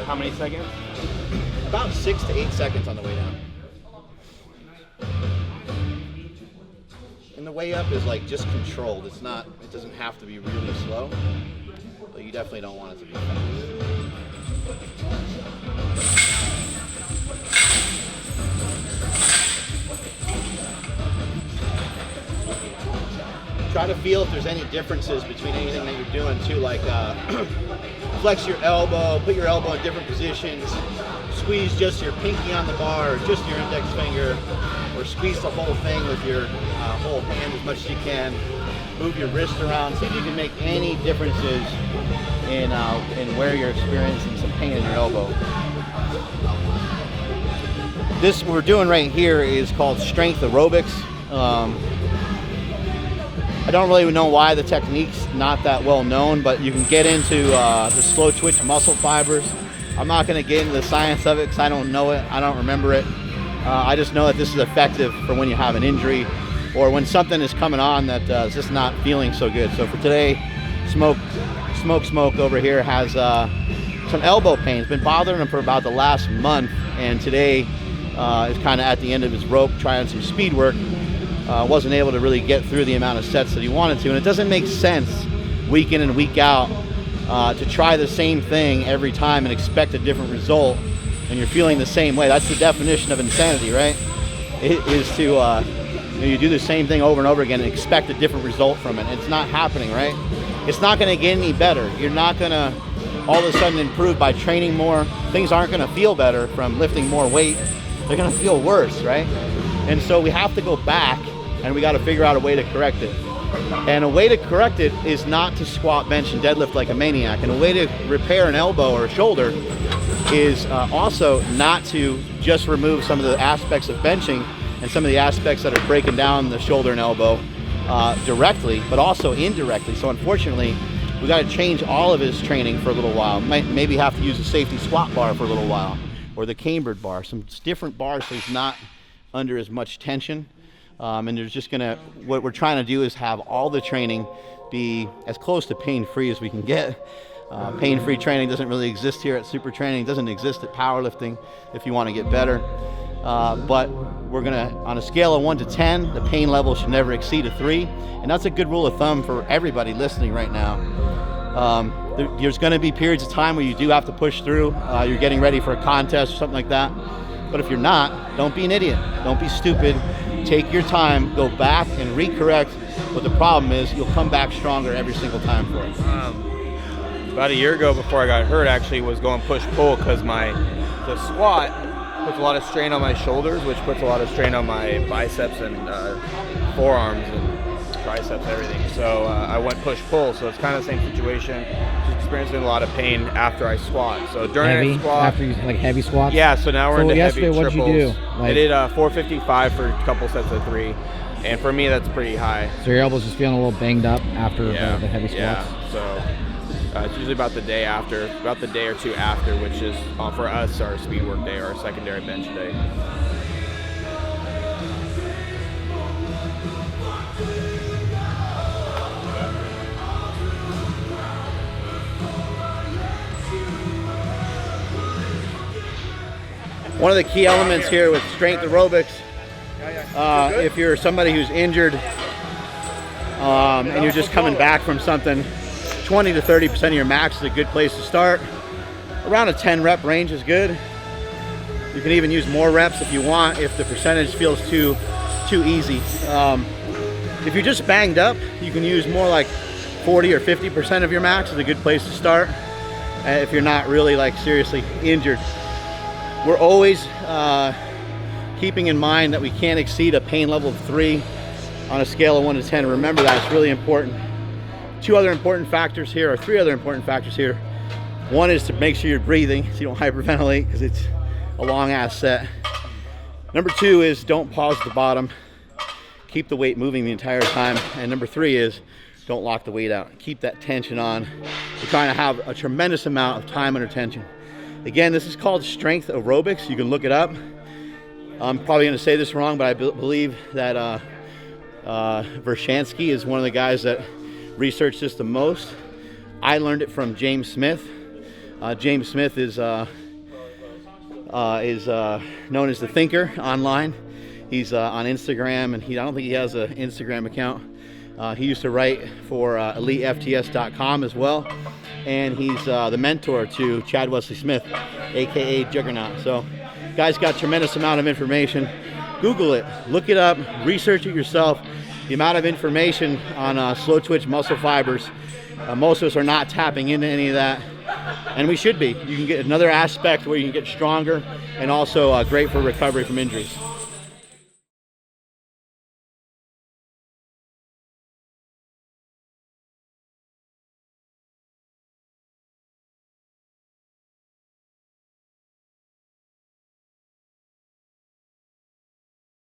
how many seconds? About 6 to 8 seconds on the way down. And the way up is like just controlled. It doesn't have to be really slow, but you definitely don't want it to be fast. Try to feel if there's any differences between anything that you're doing too, like flex your elbow, put your elbow in different positions, squeeze just your pinky on the bar or just your index finger, or squeeze the whole thing with your whole hand as much as you can. Move your wrist around, see if you can make any differences in where you're experiencing some pain in your elbow. This we're doing right here is called strength aerobics. I don't really know why the technique's not that well known, but you can get into the slow twitch muscle fibers. I'm not going to get into the science of it because I don't know it, I don't remember it. I just know that this is effective for when you have an injury or when something is coming on that is just not feeling so good. So for today, Smoke over here has some elbow pain. It's been bothering him for about the last month, and today is kind of at the end of his rope trying some speed work. Wasn't able to really get through the amount of sets that he wanted to, and it doesn't make sense week in and week out to try the same thing every time and expect a different result and you're feeling the same way. That's the definition of insanity, right? It is to you do the same thing over and over again and expect a different result from it. It's not happening, right? It's not going to get any better. You're not going to all of a sudden improve by training more. Things aren't going to feel better from lifting more weight. They're going to feel worse, right? And so we have to go back and we got to figure out a way to correct it. And a way to correct it is not to squat, bench, and deadlift like a maniac. And a way to repair an elbow or a shoulder is also not to just remove some of the aspects of benching and some of the aspects that are breaking down the shoulder and elbow directly, but also indirectly. So unfortunately, we got to change all of his training for a little while. Might maybe have to use a safety squat bar for a little while, or the cambered bar, some different bars so he's not under as much tension. And there's just gonna, what we're trying to do is have all the training be as close to pain-free as we can get. Pain-free training doesn't really exist here at SuperTraining, doesn't exist at powerlifting if you want to get better. But we're gonna, on a scale of 1 to 10, the pain level should never exceed a 3. And that's a good rule of thumb for everybody listening right now. There's gonna be periods of time where you do have to push through. You're getting ready for a contest or something like that. But if you're not, don't be an idiot. Don't be stupid. Take your time, go back and recorrect. But the problem is you'll come back stronger every single time for it. About a year ago, before I got hurt, actually was going push-pull because the squat puts a lot of strain on my shoulders, which puts a lot of strain on my biceps and forearms and triceps, everything. So I went push-pull, so it's kind of the same situation. Just experiencing a lot of pain after I squat. So during a squat, after you like heavy squats. Yeah, so now we're into heavy triples. What'd you do? I did 455 for a couple sets of 3, and for me that's pretty high. So your elbow's just feeling a little banged up after the heavy squats. Yeah. So it's usually about the day or two after, which is for us our speed work day or our secondary bench day. One of the key elements here with strength aerobics, if you're somebody who's injured and you're just coming back from something, 20 to 30% of your max is a good place to start. Around a 10 rep range is good. You can even use more reps if you want, if the percentage feels too easy. If you're just banged up, you can use more like 40 or 50% of your max is a good place to start. If you're not really like seriously injured. We're always keeping in mind that we can't exceed a pain level of 3 on a scale of 1 to 10. Remember that, it's really important. 3 other important factors here. One is to make sure you're breathing so you don't hyperventilate because it's a long ass set. Number 2 is don't pause at the bottom. Keep the weight moving the entire time. And number 3 is don't lock the weight out. Keep that tension on. We're trying to have a tremendous amount of time under tension. Again, this is called strength aerobics. You can look it up. I'm probably going to say this wrong, but I believe that Vershansky is one of the guys that researched this the most. I learned it from James Smith. James Smith is known as the Thinker online. He's on Instagram, and I don't think he has an Instagram account. He used to write for EliteFTS.com as well, and he's the mentor to Chad Wesley Smith, aka Juggernaut. So, guy's got tremendous amount of information. Google it, look it up, research it yourself. The amount of information on slow twitch muscle fibers, most of us are not tapping into any of that, and we should be. You can get another aspect where you can get stronger, and also great for recovery from injuries.